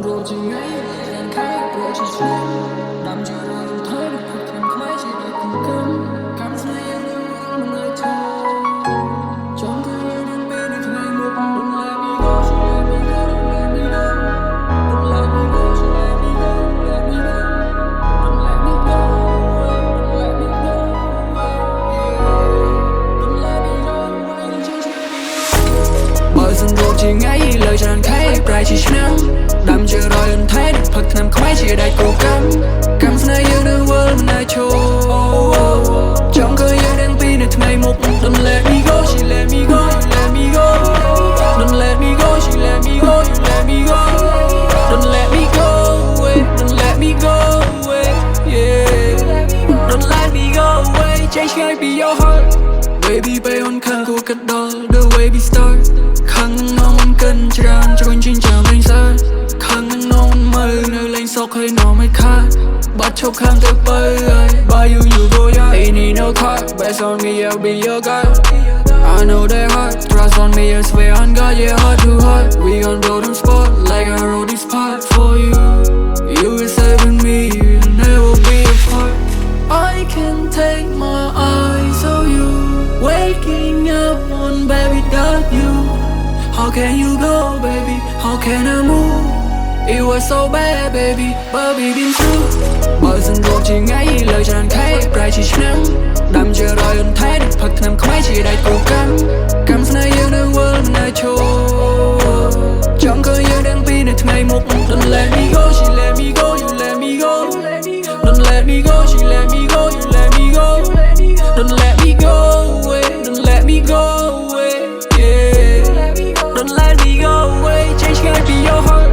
rồi chỉ ngay đàn khai rồi chỉ xem đam chưa rồi thấy được thật thêm không ai chỉ được cùng cam say em yêu mình lại chờ trong thời gian bên đi ngày một đừng let me go she let me go don't let me go don't let me go she let me go let me go don't let me go don't let me go don't let me go bởi dần rồi chỉ ngay lời tràn khai lại chỉ nắng đam chưa rồi anh thấy được thật nằm không ai chỉ đại cố gắng cam say yêu the world mình ai cho trong cơn yêu đang pin được ngày một don't let me go she let me go you let me go don't let me go she let me go you let me go don't let me go away don't let me go away yeah don't let me go away change can't be your heart baby bay on khăn của cất đó the way we start khăn nóมันเกินจานจะคนจริงจังเป็นซะkhăn nóมันมือnơi lên sọcให้nóไม่ขาดบัดชกข้างเธอไปby you you go yeah ain't need no car best on me I'll be your guy I know they hard trust on me I swear on God yeah heart to heart we gon' blow them spot like I wrote this part for you you is saving me you'll never be apart I can't take my eyes off you waking up on bed without you how can you go baby how can I move it was so bad baby but we been through bởi dần rồi chỉ ngay lời tràn khai lại chỉ nắng đam chưa rồi anh thấy được thật nằm không ai chỉ đại cố gắng cam say yêu the world mình ai cho trong cơn yêu đang pin được ngày một don't let me go she let me go you let me go don't let me go she let me go you let me go don't let me go away don't let me go away yeah don't let me go away change can't be your heart